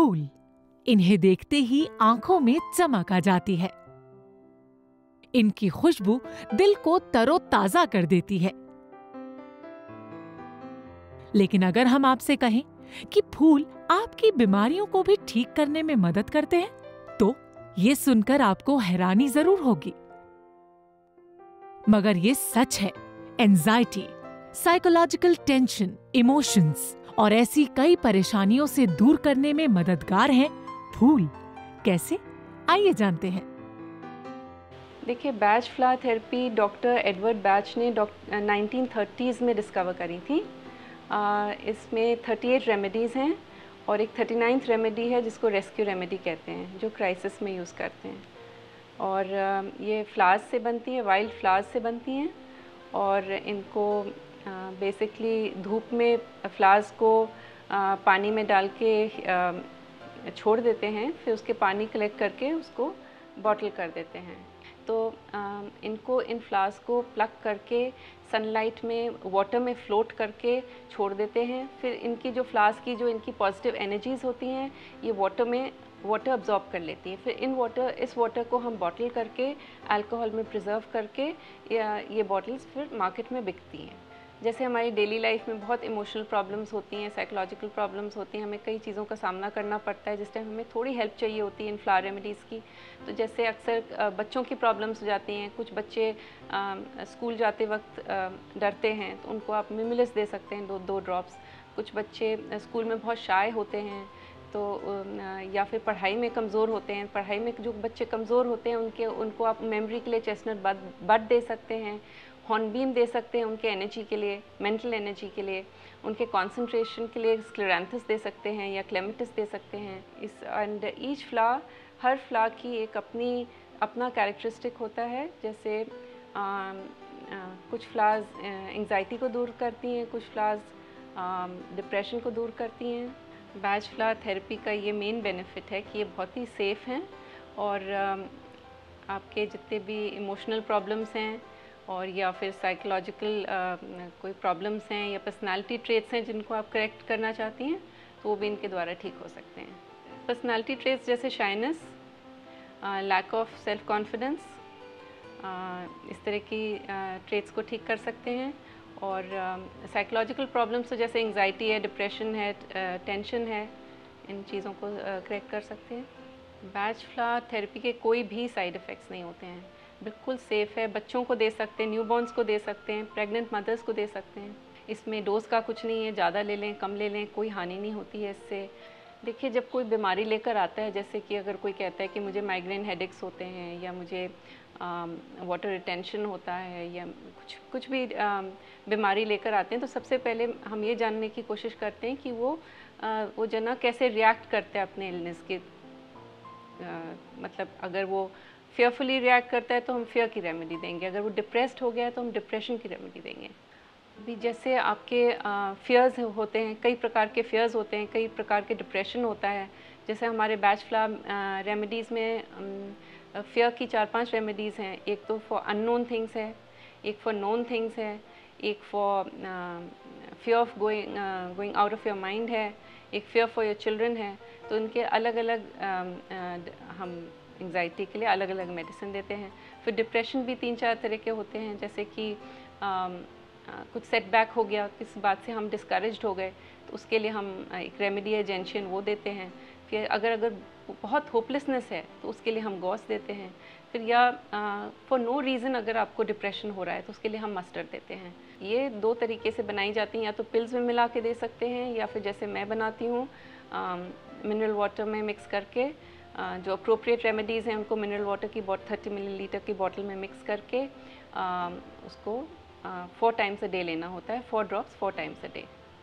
फूल, इन्हें देखते ही आंखों में चमक आ जाती है। इनकी खुशबू दिल को तरोताजा कर देती है। लेकिन अगर हम आपसे कहें कि फूल आपकी बीमारियों को भी ठीक करने में मदद करते हैं, तो ये सुनकर आपको हैरानी जरूर होगी, मगर ये सच है। एंजाइटी, साइकोलॉजिकल टेंशन, इमोशंस और ऐसी कई परेशानियों से दूर करने में मददगार हैं फूल। कैसे? आइए जानते हैं। देखिए, batch flower therapy doctor Edward batch ने 1930s में डिस्कवर करी थी। इसमें 38 रेमेडीज़ हैं और एक 39th रेमेडी है जिसको रेस्क्यू रेमेडी कहते हैं, जो क्राइसिस में यूज़ करते हैं। और ये फ्लावर्स से बनती है, वाइल्ड फ्लावर्स से बनती हैं और इनको बेसिकली धूप में फ्लावर्स को पानी में डाल के छोड़ देते हैं, फिर उसके पानी कलेक्ट करके उसको बॉटल कर देते हैं। तो इनको इन फ्लावर्स को प्लक करके सनलाइट में वाटर में फ्लोट करके छोड़ देते हैं। फिर इनकी जो फ्लावर्स की जो इनकी पॉजिटिव एनर्जीज़ होती हैं, ये वाटर अब्जॉर्ब कर लेती है। फिर इस वाटर को हम बॉटल करके अल्कोहल में प्रिजर्व करके ये बॉटल्स फिर मार्केट में बिकती हैं। जैसे हमारी डेली लाइफ में बहुत इमोशनल प्रॉब्लम्स होती हैं, साइकोलॉजिकल प्रॉब्लम्स होती हैं, हमें कई चीज़ों का सामना करना पड़ता है जिस टाइम हमें थोड़ी हेल्प चाहिए होती है इन फ्लावर रेमेडीज़ की। तो जैसे अक्सर बच्चों की प्रॉब्लम्स हो जाती हैं, कुछ बच्चे स्कूल जाते वक्त डरते हैं, तो उनको आप मिमिलिस दे सकते हैं, दो ड्रॉप्स। कुछ बच्चे स्कूल में बहुत शाय होते हैं, तो या फिर पढ़ाई में कमज़ोर होते हैं, पढ़ाई में जो बच्चे कमज़ोर होते हैं उनको आप मेमोरी के लिए चेस्टनट बड दे सकते हैं, हॉर्नबीम दे सकते हैं उनके एनर्जी के लिए, मेंटल एनर्जी के लिए, उनके कंसंट्रेशन के लिए स्क्लेरेंथस दे सकते हैं या क्लेमेटिस दे सकते हैं। And each flower, her flower की एक अपना कैरेक्टरिस्टिक होता है। जैसे कुछ फ्लावर्स एंग्जाइटी को दूर करती हैं, कुछ फ्लावर्स डिप्रेशन को दूर करती हैं। बैच फ्लावर थेरेपी का ये मेन बेनिफिट है कि ये बहुत ही सेफ़ हैं और आपके जितने भी इमोशनल प्रॉब्लम्स हैं और या फिर साइकोलॉजिकल कोई प्रॉब्लम्स हैं या पर्सनालिटी ट्रेट्स हैं जिनको आप करेक्ट करना चाहती हैं, तो वो भी इनके द्वारा ठीक हो सकते हैं। पर्सनालिटी ट्रेट्स जैसे shyness, lack of self confidence, इस तरह की ट्रेट्स को ठीक कर सकते हैं। और साइकोलॉजिकल प्रॉब्लम्स तो जैसे एंग्जाइटी है, डिप्रेशन है, टेंशन है, इन चीज़ों को करेक्ट कर सकते हैं। बैच फ्लावर थेरेपी के कोई भी साइड इफ़ेक्ट्स नहीं होते हैं, बिल्कुल सेफ़ है। बच्चों को दे सकते हैं, न्यूबॉर्न्स को दे सकते हैं, प्रेग्नेंट मदर्स को दे सकते हैं। इसमें डोज का कुछ नहीं है, ज़्यादा ले लें कम ले लें कोई हानि नहीं होती है इससे। देखिए, जब कोई बीमारी लेकर आता है, जैसे कि अगर कोई कहता है कि मुझे माइग्रेन हेडेक्स होते हैं या मुझे वाटर रिटेंशन होता है या कुछ भी बीमारी लेकर आते हैं, तो सबसे पहले हम ये जानने की कोशिश करते हैं कि वो जना कैसे रिएक्ट करते हैं अपने इलनेस के। मतलब अगर वो फेयरफुली रिएक्ट करता है तो हम फेयर की रेमेडी देंगे, अगर वो डिप्रेस्ड हो गया है तो हम डिप्रेशन की रेमेडी देंगे। अभी जैसे आपके फेयर्स होते हैं, कई प्रकार के फेयर्स होते हैं, कई प्रकार के डिप्रेशन होता है। जैसे हमारे बैच फ्लावर रेमेडीज़ में फेयर की 4-5 रेमेडीज़ हैं। एक तो फॉर अननोन थिंग्स है, एक फॉर नोन थिंग्स है, एक for fear of going out of your mind है, एक फेयर फॉर योर चिल्ड्रन है। तो इनके अलग अलग हम एंग्जाइटी के लिए अलग अलग मेडिसिन देते हैं। फिर डिप्रेशन भी 3-4 तरह के होते हैं, जैसे कि कुछ सेटबैक हो गया, किस बात से हम डिस्करेज्ड हो गए, तो उसके लिए हम एक रेमेडी है जेंशियन, वो देते हैं। फिर अगर बहुत होपलेसनेस है तो उसके लिए हम गॉस देते हैं। फिर या फॉर नो रीज़न अगर आपको डिप्रेशन हो रहा है तो उसके लिए हम मस्टर्ड देते हैं। ये 2 तरीके से बनाई जाती हैं, या तो पिल्स में मिला के दे सकते हैं या फिर जैसे मैं बनाती हूँ मिनरल वाटर में मिक्स करके। जो अप्रोप्रिएट रेमेडीज़ हैं उनको मिनरल वाटर की 30 मिलीलीटर की बॉटल में मिक्स करके उसको 4 टाइम्स अ डे लेना होता है, 4 ड्रॉप्स 4 टाइम्स अ डे।